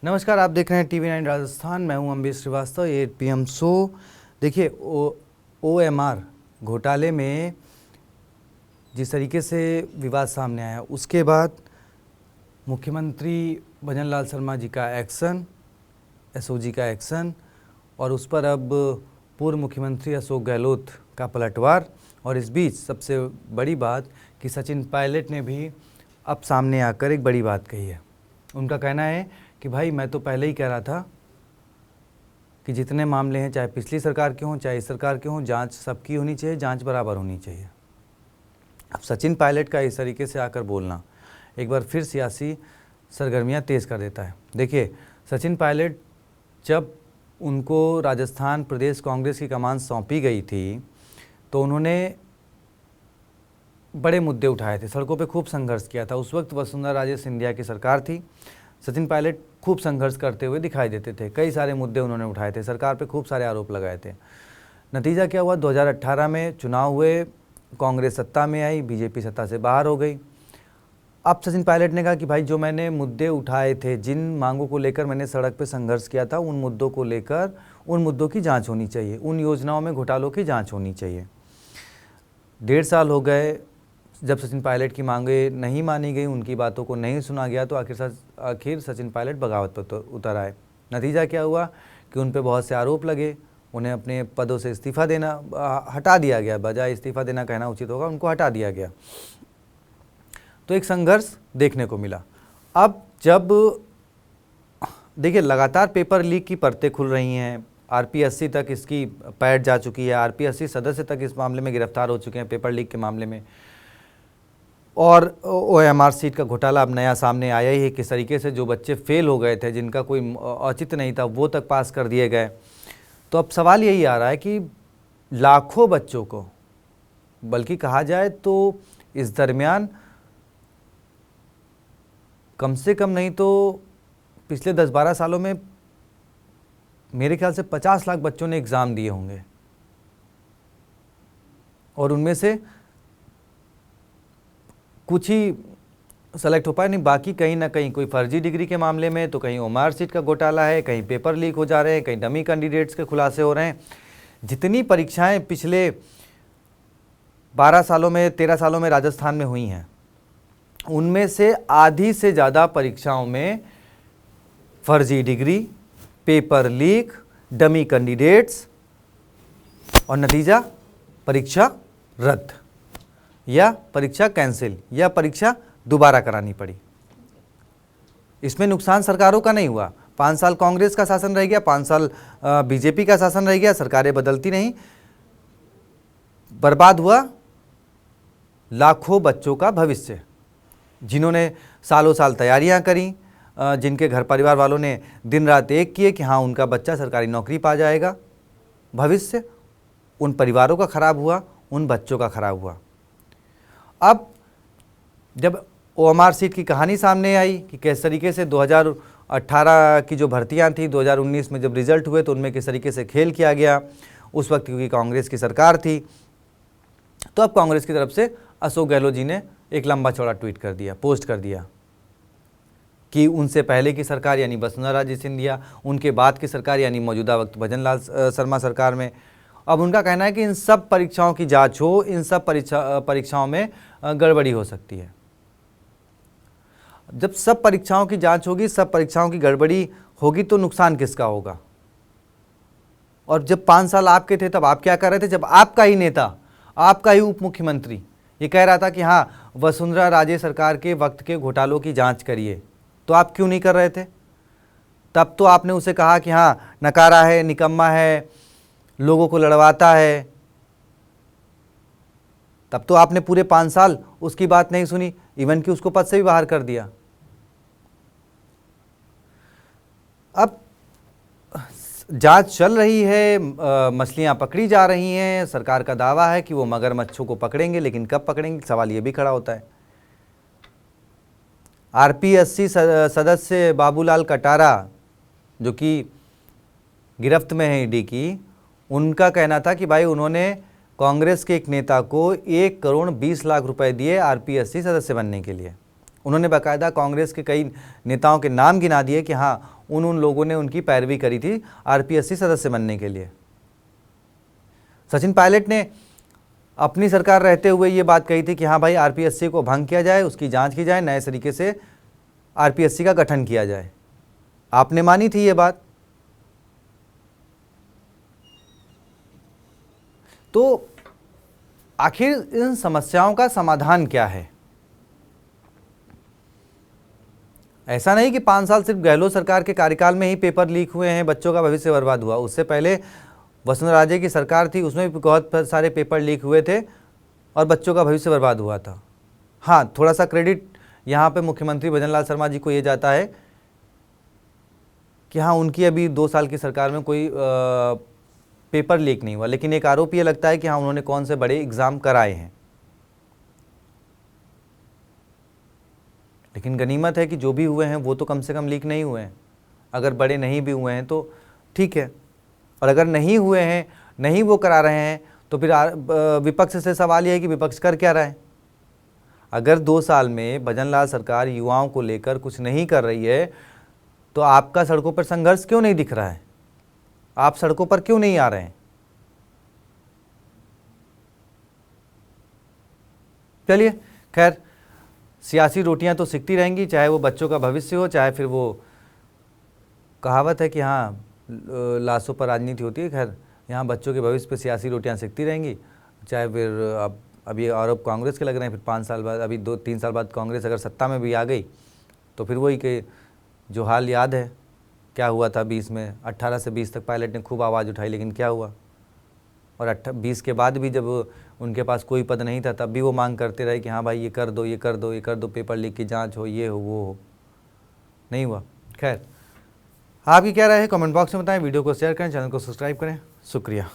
नमस्कार, आप देख रहे हैं टीवी 9 राजस्थान। मैं हूं अम्बेश श्रीवास्तव। ये पीएम शो। देखिए, ओएमआर घोटाले में जिस तरीके से विवाद सामने आया, उसके बाद मुख्यमंत्री भजनलाल शर्मा जी का एक्शन, एसओजी का एक्शन, और उस पर अब पूर्व मुख्यमंत्री अशोक गहलोत का पलटवार। और इस बीच सबसे बड़ी बात कि सचिन पायलट ने भी अब सामने आकर एक बड़ी बात कही है। उनका कहना है कि भाई, मैं तो पहले ही कह रहा था कि जितने मामले हैं, चाहे पिछली सरकार के हों चाहे इस सरकार के हों, जांच सबकी होनी चाहिए, जांच बराबर होनी चाहिए। अब सचिन पायलट का इस तरीके से आकर बोलना एक बार फिर सियासी सरगर्मियां तेज़ कर देता है। देखिए, सचिन पायलट जब उनको राजस्थान प्रदेश कांग्रेस की कमान सौंपी गई थी तो उन्होंने बड़े मुद्दे उठाए थे, सड़कों पे खूब संघर्ष किया था। उस वक्त वसुंधरा राजे सिंधिया की सरकार थी। सचिन पायलट खूब संघर्ष करते हुए दिखाई देते थे। कई सारे मुद्दे उन्होंने उठाए थे, सरकार पे खूब सारे आरोप लगाए थे। नतीजा क्या हुआ? 2018 में चुनाव हुए, कांग्रेस सत्ता में आई, बीजेपी सत्ता से बाहर हो गई। अब सचिन पायलट ने कहा कि भाई, जो मैंने मुद्दे उठाए थे, जिन मांगों को लेकर मैंने सड़क पे संघर्ष किया था, उन मुद्दों को लेकर उन मुद्दों की जाँच होनी चाहिए, उन योजनाओं में घोटालों की जाँच होनी चाहिए। 1.5 साल हो गए जब सचिन पायलट की मांगें नहीं मानी गई, उनकी बातों को नहीं सुना गया, तो आखिर सचिन पायलट बगावत पर उतर आए। नतीजा क्या हुआ कि उन पे बहुत से आरोप लगे, उन्हें अपने पदों से इस्तीफ़ा देना हटा दिया गया। बजाय इस्तीफ़ा देना कहना उचित होगा, उनको हटा दिया गया। तो एक संघर्ष देखने को मिला। अब जब देखिए, लगातार पेपर लीक की परतें खुल रही हैं, आरपीएससी तक इसकी पैठ जा चुकी है, आरपीएससी सदस्य तक इस मामले में गिरफ्तार हो चुके हैं पेपर लीक के मामले में। और ओएमआर सीट का घोटाला अब नया सामने आया ही है। किस तरीके से जो बच्चे फेल हो गए थे, जिनका कोई औचित्य नहीं था, वो तक पास कर दिए गए। तो अब सवाल यही आ रहा है कि लाखों बच्चों को, बल्कि कहा जाए तो इस दरमियान कम से कम नहीं तो पिछले 10-12 सालों में मेरे ख्याल से 50 लाख बच्चों ने एग्ज़ाम दिए होंगे, और उनमें से कुछ ही सेलेक्ट हो पाए, नहीं बाकी कहीं ना कहीं कोई फर्जी डिग्री के मामले में, तो कहीं ओएमआर सीट का घोटाला है, कहीं पेपर लीक हो जा रहे हैं, कहीं डमी कैंडिडेट्स के खुलासे हो रहे हैं। जितनी परीक्षाएं पिछले 12 सालों में 13 सालों में राजस्थान में हुई हैं, उनमें से आधी से ज़्यादा परीक्षाओं में फर्जी degree, paper leak, dummy candidates, और नतीजा परीक्षा रद्द या परीक्षा कैंसिल या परीक्षा दोबारा करानी पड़ी। इसमें नुकसान सरकारों का नहीं हुआ। 5 साल कांग्रेस का शासन रह गया, 5 साल बीजेपी का शासन रह गया, सरकारें बदलती नहीं। बर्बाद हुआ लाखों बच्चों का भविष्य, जिन्होंने सालों साल तैयारियां करी, जिनके घर परिवार वालों ने दिन रात एक किए कि हाँ, उनका बच्चा सरकारी नौकरी पा जाएगा। भविष्य उन परिवारों का खराब हुआ, उन बच्चों का खराब हुआ। अब जब ओएमआर सीट की कहानी सामने आई कि किस तरीके से 2018 की जो भर्तियां थी, 2019 में जब रिजल्ट हुए तो उनमें किस तरीके से खेल किया गया, उस वक्त क्योंकि कांग्रेस की सरकार थी, तो अब कांग्रेस की तरफ से अशोक गहलोत जी ने एक लंबा चौड़ा ट्वीट कर दिया, पोस्ट कर दिया कि उनसे पहले की सरकार यानी वसुंधरा राजे सिंधिया, उनके बाद की सरकार यानी मौजूदा वक्त भजनलाल शर्मा सरकार में, अब उनका कहना है कि इन सब परीक्षाओं की जांच हो, इन सब परीक्षाओं में गड़बड़ी हो सकती है। जब सब परीक्षाओं की जांच होगी, सब परीक्षाओं की गड़बड़ी होगी, तो नुकसान किसका होगा? और जब 5 साल आपके थे तब आप क्या कर रहे थे? जब आपका ही नेता, आपका ही उप मुख्यमंत्री ये कह रहा था कि हाँ, वसुंधरा राजे सरकार के वक्त के घोटालों की जांच करिए, तो आप क्यों नहीं कर रहे थे? तब तो आपने उसे कहा कि हाँ, नकारा है, निकम्मा है, लोगों को लड़वाता है। तब तो आपने पूरे 5 साल उसकी बात नहीं सुनी, इवन कि उसको पद से भी बाहर कर दिया। अब जांच चल रही है, मछलियां पकड़ी जा रही हैं। सरकार का दावा है कि वो मगरमच्छों को पकड़ेंगे, लेकिन कब पकड़ेंगे, सवाल ये भी खड़ा होता है। आरपीएससी सदस्य बाबूलाल कटारा, जो कि गिरफ्त में है ईडी की, उनका कहना था कि भाई, उन्होंने कांग्रेस के एक नेता को 1 करोड़ 20 लाख रुपए दिए आरपीएससी सदस्य बनने के लिए। उन्होंने बाकायदा कांग्रेस के कई नेताओं के नाम गिना दिए कि हाँ, उन लोगों ने उनकी पैरवी करी थी आरपीएससी सदस्य बनने के लिए। सचिन पायलट ने अपनी सरकार रहते हुए ये बात कही थी कि हाँ भाई आरपीएससी को भंग किया जाए, उसकी जांच की जाए, नए तरीके से आरपीएससी का गठन किया जाए। आपने मानी थी ये बात। तो आखिर इन समस्याओं का समाधान क्या है? ऐसा नहीं कि 5 साल सिर्फ गहलोत सरकार के कार्यकाल में ही पेपर लीक हुए हैं, बच्चों का भविष्य बर्बाद हुआ। उससे पहले वसुंधरा राजे की सरकार थी, उसमें भी बहुत सारे पेपर लीक हुए थे और बच्चों का भविष्य बर्बाद हुआ था। हाँ, थोड़ा सा क्रेडिट यहाँ पे मुख्यमंत्री भजनलाल शर्मा जी को ये जाता है कि हाँ उनकी अभी 2 साल की सरकार में कोई पेपर लीक नहीं हुआ, लेकिन एक आरोप ये लगता है कि हाँ उन्होंने कौन से बड़े एग्ज़ाम कराए हैं। लेकिन गनीमत है कि जो भी हुए हैं वो तो कम से कम लीक नहीं हुए हैं। अगर बड़े नहीं भी हुए हैं तो ठीक है, और अगर नहीं हुए हैं, नहीं वो करा रहे हैं, तो फिर विपक्ष से सवाल यह है कि विपक्ष कर क्या रहा है। अगर 2 साल में भजनलाल सरकार युवाओं को लेकर कुछ नहीं कर रही है तो आपका सड़कों पर संघर्ष क्यों नहीं दिख रहा है? आप सड़कों पर क्यों नहीं आ रहे हैं? चलिए खैर, सियासी रोटियां तो सिकती रहेंगी, चाहे वो बच्चों का भविष्य हो, चाहे फिर वो कहावत है कि हाँ लाशों पर राजनीति होती है। खैर यहाँ बच्चों के भविष्य पर सियासी रोटियां सिकती रहेंगी, चाहे फिर अब ये आरोप कांग्रेस के लग रहे हैं। फिर 5 साल बाद, अभी 2-3 साल बाद कांग्रेस अगर सत्ता में भी आ गई तो फिर वही कि जो हाल याद है क्या हुआ था 20 में। 18 से 20 तक पायलट ने खूब आवाज़ उठाई, लेकिन क्या हुआ? और 20 के बाद भी जब उनके पास कोई पद नहीं था तब भी वो मांग करते रहे कि हाँ भाई ये कर दो, ये कर दो, ये कर दो, पेपर लीक की जांच हो, ये हो, वो हो। नहीं हुआ। खैर, आपकी क्या राय है कमेंट बॉक्स में बताएं, वीडियो को शेयर करें, चैनल को सब्सक्राइब करें। शुक्रिया।